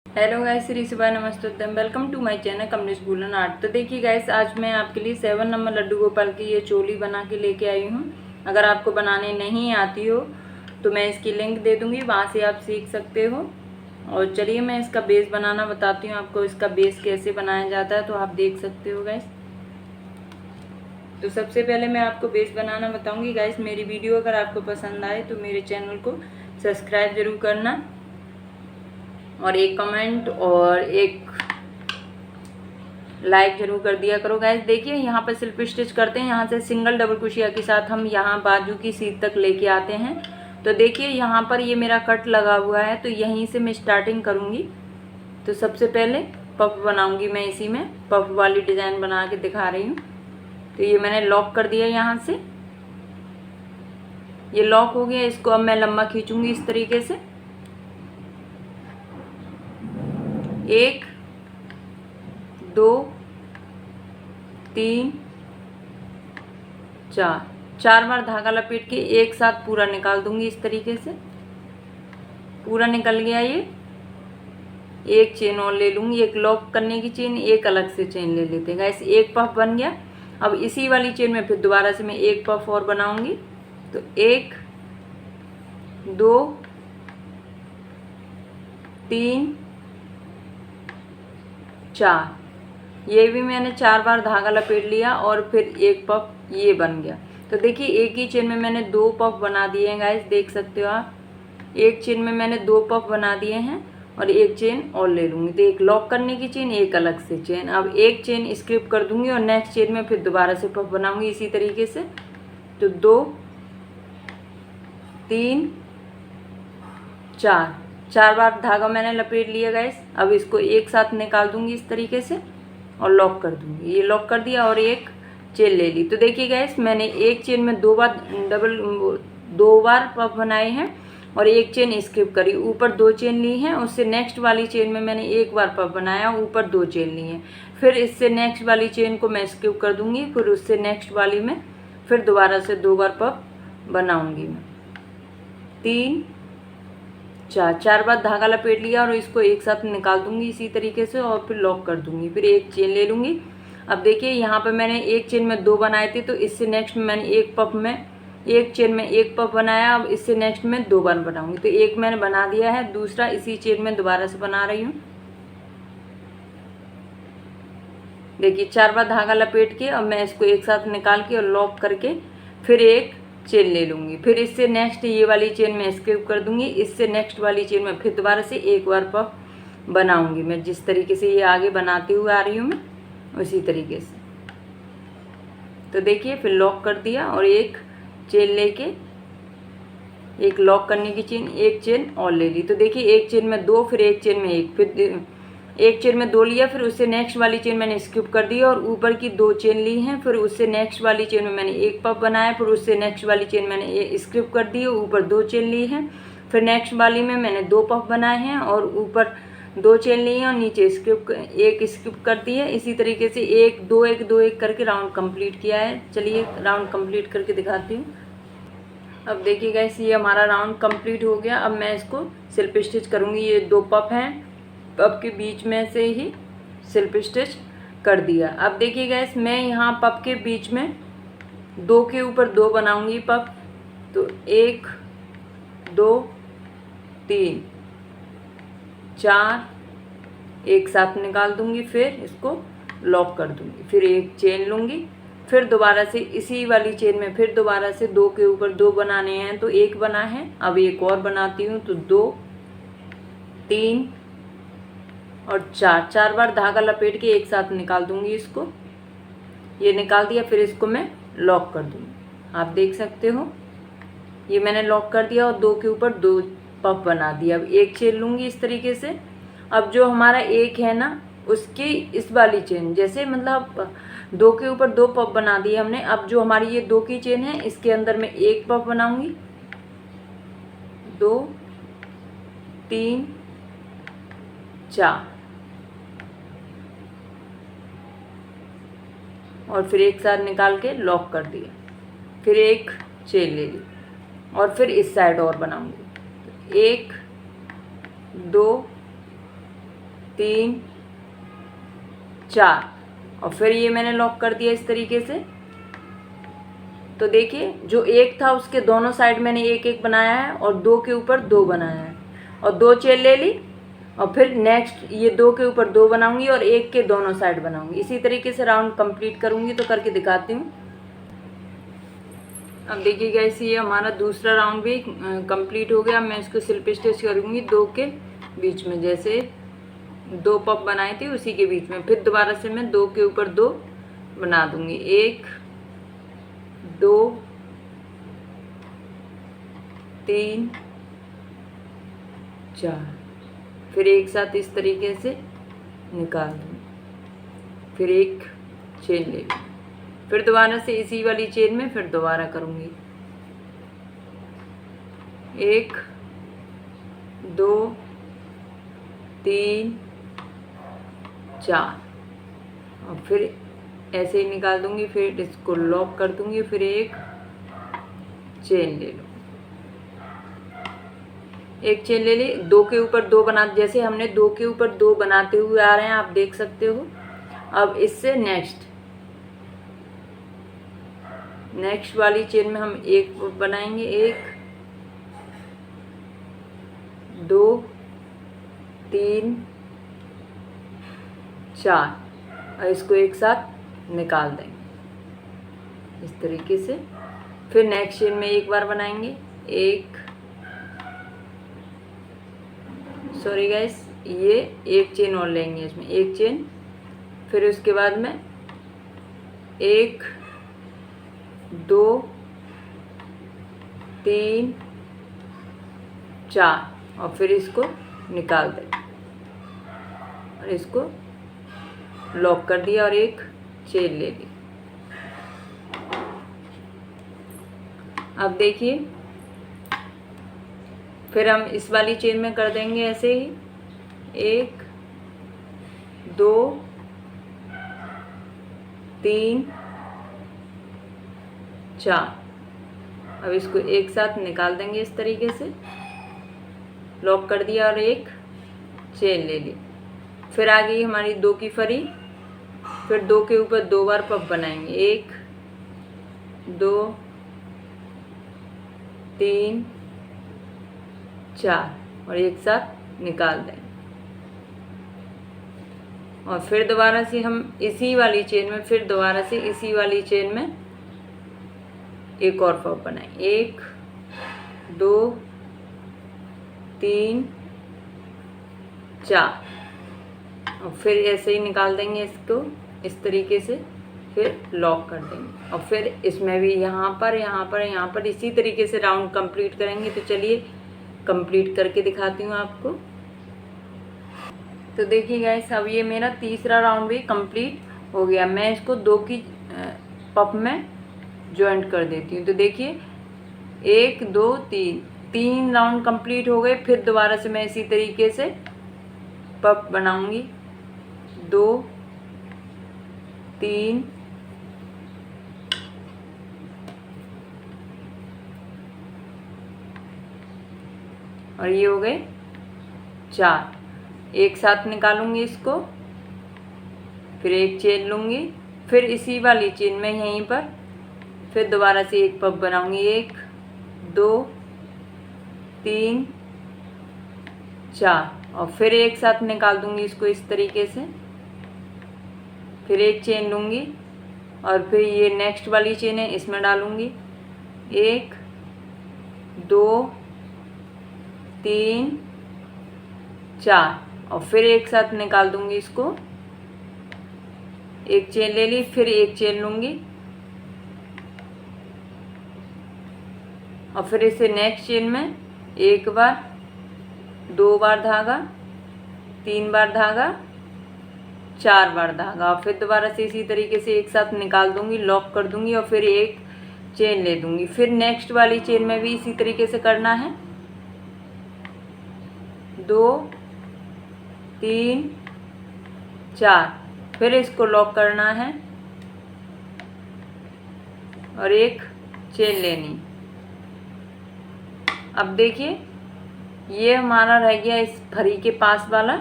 Hello guys, Shri सुबह नमस्ते, welcome to my channel Kamlesh Gulan art. तो देखिए गाइस, आज मैं आपके लिए 7 नंबर लड्डू गोपाल की ये चोली बना के लेके आई हूँ। अगर आपको बनाने नहीं आती हो तो मैं इसकी लिंक दे दूँगी, वहाँ से आप सीख सकते हो। और चलिए मैं इसका बेस बनाना बताती हूँ आपको, इसका बेस कैसे बनाया जाता है, तो आप देख सकते हो गाइस। तो सबसे पहले मैं आपको बेस बनाना बताऊँगी गाइस। मेरी वीडियो अगर आपको पसंद आए तो मेरे चैनल को सब्सक्राइब ज़रूर करना, और एक कमेंट और एक लाइक जरूर कर दिया करो गाइस। देखिए यहाँ पर सिल्प स्टिच करते हैं, यहाँ से सिंगल डबल क्रोशिया के साथ हम यहाँ बाजू की सीध तक लेके आते हैं। तो देखिए यहाँ पर ये मेरा कट लगा हुआ है, तो यहीं से मैं स्टार्टिंग करूँगी। तो सबसे पहले पफ बनाऊँगी मैं, इसी में पफ वाली डिज़ाइन बना के दिखा रही हूँ। तो ये मैंने लॉक कर दिया, यहाँ से ये लॉक हो गया। इसको अब मैं लंबा खींचूँगी इस तरीके से, 1 2 3 4 बार धागा लपेट के एक साथ पूरा निकाल दूंगी इस तरीके से। पूरा निकल गया ये। एक चेन और ले लूंगी, एक लॉक करने की चेन, एक अलग से चेन ले लेते हैं गाइस। एक पफ बन गया। अब इसी वाली चेन में फिर दोबारा से मैं एक पफ और बनाऊंगी। तो 1 2 3 4, ये भी मैंने 4 बार धागा लपेट लिया और फिर एक पफ ये बन गया। तो देखिए एक ही चेन में मैंने 2 पफ बना दिए हैं गाइस, देख सकते हो आप। एक चेन में मैंने 2 पफ बना दिए हैं और एक चेन और ले लूँगी। तो एक लॉक करने की चेन, एक अलग से चेन। अब एक चेन स्किप कर दूंगी और नेक्स्ट चेन में फिर दोबारा से पफ बनाऊंगी इसी तरीके से। तो 2 3 4 बार धागा मैंने लपेट लिया गाइस। अब इसको एक साथ निकाल दूंगी इस तरीके से और लॉक कर दूंगी। ये लॉक कर दिया और एक चेन ले ली। तो देखिए गाइस, मैंने एक चेन में 2 बार पफ बनाए हैं और एक चेन स्किप करी। ऊपर 2 चेन ली हैं, उससे नेक्स्ट वाली चेन में मैंने एक बार पफ बनाया, ऊपर 2 चेन ली हैं। फिर इससे नेक्स्ट वाली चेन को मैं स्किप कर दूंगी, फिर उससे नेक्स्ट वाली में फिर दोबारा से 2 बार पफ बनाऊंगी मैं। 3 4 बार धागा लपेट लिया और इसको एक साथ निकाल दूंगी इसी तरीके से और फिर लॉक कर दूंगी। फिर एक चेन ले लूँगी। अब देखिए यहाँ पर मैंने एक चेन में 2 बनाए थे, तो इससे नेक्स्ट में मैंने एक चेन में एक पफ बनाया। अब इससे नेक्स्ट में 2 बार बनाऊंगी। तो एक मैंने बना दिया है, दूसरा इसी चेन में दोबारा से बना रही हूँ। देखिए 4 बार धागा लपेट के अब मैं इसको एक साथ निकाल के और लॉक करके फिर एक चेन ले लूँगी। फिर इससे नेक्स्ट ये वाली चेन में स्किप कर दूंगी, इससे नेक्स्ट वाली चेन में फिर दोबारा से एक बार पफ बनाऊंगी मैं। जिस तरीके से ये आगे बनाती हुई आ रही हूँ मैं, उसी तरीके से। तो देखिए फिर लॉक कर दिया और एक चेन लेके, एक लॉक करने की चेन, एक चेन और ले ली। तो देखिए एक चेन में 2, फिर एक चेन में 1, फिर एक चेन में 2 लिया, फिर उससे नेक्स्ट वाली चेन मैंने स्किप कर दी और ऊपर की 2 चेन ली हैं। फिर उससे नेक्स्ट वाली चेन में मैंने एक पफ बनाया, फिर उससे नेक्स्ट वाली चेन मैंने स्किप कर दी, ऊपर 2 चेन ली हैं। फिर नेक्स्ट वाली में मैंने 2 पफ बनाए हैं और ऊपर 2 चेन ली हैं और नीचे एक स्किप कर दी है। इसी तरीके से 1 2 1 2 1 करके राउंड कंप्लीट किया है। चलिए राउंड कंप्लीट करके दिखाती हूँ। अब देखिए गाइस, ये हमारा राउंड कंप्लीट हो गया। अब मैं इसको सिल्प स्टिच करूँगी। ये 2 पफ हैं, पफ के बीच में से ही सिल्प स्टिच कर दिया। अब देखिए गाइस, मैं यहाँ पफ के बीच में 2 के ऊपर 2 बनाऊंगी पफ। तो 1 2 3 4 एक साथ निकाल दूंगी, फिर इसको लॉक कर दूंगी, फिर एक चेन लूँगी, फिर दोबारा से इसी वाली चेन में फिर दोबारा से 2 के ऊपर 2 बनाने हैं। तो एक बना है, अब एक और बनाती हूँ। तो 2 3 और 4 बार धागा लपेट के एक साथ निकाल दूंगी इसको। ये निकाल दिया, फिर इसको मैं लॉक कर दूंगी। आप देख सकते हो ये मैंने लॉक कर दिया और 2 के ऊपर 2 पफ बना दिया। अब एक चेन लूँगी इस तरीके से। अब जो हमारा एक है ना, उसकी इस वाली चेन, जैसे मतलब 2 के ऊपर 2 पफ बना दिए हमने। अब जो हमारी ये 2 की चेन है, इसके अंदर मैं एक पफ बनाऊंगी। 2 3 4 और फिर एक साथ निकाल के लॉक कर दिया, फिर एक चेन ले ली और फिर इस साइड और बनाऊंगी। 1 2 3 4 और फिर ये मैंने लॉक कर दिया इस तरीके से। तो देखिए जो एक था उसके दोनों साइड मैंने एक एक बनाया है और 2 के ऊपर 2 बनाया है और 2 चेन ले ली और फिर नेक्स्ट ये 2 के ऊपर 2 बनाऊंगी और एक के दोनों साइड बनाऊंगी। इसी तरीके से राउंड कंप्लीट करूंगी। तो करके दिखाती हूँ। अब देखिए गाइस ये हमारा दूसरा राउंड भी कंप्लीट हो गया। मैं इसको स्लिप स्टिच करूँगी 2 के बीच में, जैसे 2 पफ बनाए थे उसी के बीच में। फिर दोबारा से मैं 2 के ऊपर 2 बना दूंगी। 1 2 3 4 फिर एक साथ इस तरीके से निकाल दूंगी। फिर एक चेन ले लूँ, फिर दोबारा से इसी वाली चेन में फिर दोबारा करूँगी। 1 2 3 4 और फिर ऐसे ही निकाल दूंगी। फिर इसको लॉक कर दूंगी। फिर एक चेन ले लो, एक चेन ले ली, 2 के ऊपर 2 बना, जैसे हमने 2 के ऊपर 2 बनाते हुए आ रहे हैं, आप देख सकते हो। अब इससे नेक्स्ट वाली चेन में हम एक बनाएंगे। 1 2 3 4 और इसको एक साथ निकाल देंगे इस तरीके से। फिर नेक्स्ट चेन में एक बार बनाएंगे। सॉरी गाइस, ये एक चेन और लेंगे इसमें, एक चेन। फिर उसके बाद में 1 2 3 4 और फिर इसको निकाल देंगे और इसको लॉक कर दिया और एक चेन ले ली। अब देखिए फिर हम इस वाली चेन में कर देंगे ऐसे ही। 1 2 3 4 अब इसको एक साथ निकाल देंगे इस तरीके से, लॉक कर दिया और एक चेन ले ली। फिर आ गई हमारी 2 की फरी। फिर 2 के ऊपर 2 बार पफ बनाएंगे। 1 2 3 4 और एक साथ निकाल दें। और फिर दोबारा से हम इसी वाली चेन में एक और पफ बनाएं। 1 2 3 4 और फिर ऐसे ही निकाल देंगे इसको इस तरीके से, फिर लॉक कर देंगे। और फिर इसमें भी यहाँ पर इसी तरीके से राउंड कंप्लीट करेंगे। तो चलिए कंप्लीट करके दिखाती हूँ आपको। तो देखिए गाइस अब ये मेरा तीसरा राउंड भी कंप्लीट हो गया। मैं इसको 2 की पफ में जॉइंट कर देती हूँ। तो देखिए 1 2 3 राउंड कंप्लीट हो गए। फिर दोबारा से मैं इसी तरीके से पफ बनाऊंगी। 2 3 और ये हो गए 4। एक साथ निकालूंगी इसको, फिर एक चेन लूंगी, फिर इसी वाली चेन में यहीं पर फिर दोबारा से एक पफ बनाऊंगी। 1 2 3 4 और फिर एक साथ निकाल दूंगी इसको इस तरीके से, फिर एक चेन लूंगी और फिर ये नेक्स्ट वाली चेन है इसमें डालूंगी। 1 2 3 4 और फिर एक साथ निकाल दूंगी इसको, एक चेन ले ली, फिर एक चेन लूंगी और फिर इसे नेक्स्ट चेन में एक बार, 2 बार धागा, 3 बार धागा, 4 बार धागा और फिर दोबारा से इसी तरीके से एक साथ निकाल दूंगी, लॉक कर दूंगी और फिर एक चेन ले दूंगी। फिर नेक्स्ट वाली चेन में भी इसी तरीके से करना है। 2 3 4 फिर इसको लॉक करना है और एक चेन लेनी। अब देखिए ये हमारा रह गया इस फरी के पास वाला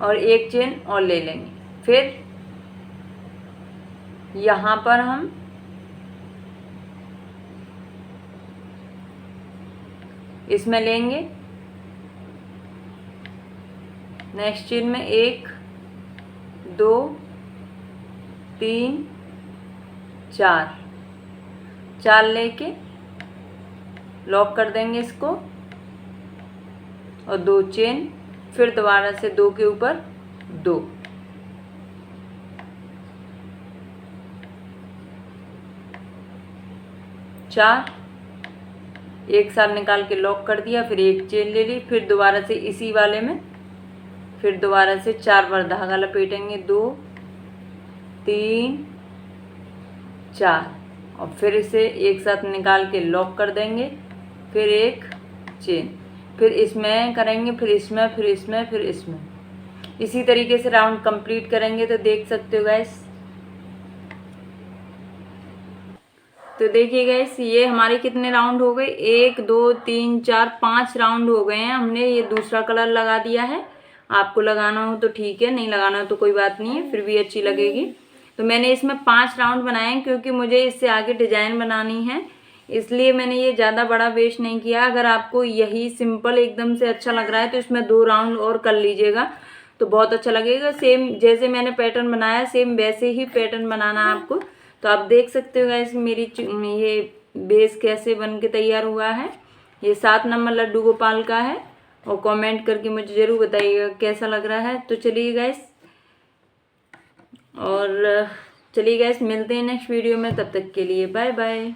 और एक चेन और ले लेंगे। फिर यहाँ पर हम इसमें लेंगे नेक्स्ट चेन में 1 2 3 4 लेके लॉक कर देंगे इसको और 2 चेन, फिर दोबारा से 2 के ऊपर 2, चार, एक साथ निकाल के लॉक कर दिया, फिर एक चेन ले ली, फिर दोबारा से इसी वाले में फिर दोबारा से 4 बार धागा लपेटेंगे, 2 3 4 और फिर इसे एक साथ निकाल के लॉक कर देंगे, फिर एक चेन, फिर इसमें करेंगे, फिर इसमें, फिर इसमें, फिर इसमें, इसी तरीके से राउंड कंप्लीट करेंगे। तो देख सकते हो गाइस, तो देखिए गाइस ये हमारे कितने राउंड हो गए, 1 2 3 4 5 राउंड हो गए हैं। हमने ये दूसरा कलर लगा दिया है, आपको लगाना हो तो ठीक है, नहीं लगाना हो तो कोई बात नहीं है, फिर भी अच्छी लगेगी। तो मैंने इसमें 5 राउंड बनाए हैं क्योंकि मुझे इससे आगे डिजाइन बनानी है, इसलिए मैंने ये ज़्यादा बड़ा वेस्ट नहीं किया। अगर आपको यही सिंपल एकदम से अच्छा लग रहा है तो इसमें 2 राउंड और कर लीजिएगा तो बहुत अच्छा लगेगा। सेम जैसे मैंने पैटर्न बनाया सेम वैसे ही पैटर्न बनाना है आपको। तो आप देख सकते हो गाइस मेरी ये बेस कैसे बन के तैयार हुआ है। ये 7 नंबर लड्डू गोपाल का है और कमेंट करके मुझे ज़रूर बताइएगा कैसा लग रहा है। तो चलिए गाइस, और चलिए गाइस मिलते हैं नेक्स्ट वीडियो में, तब तक के लिए बाय बाय।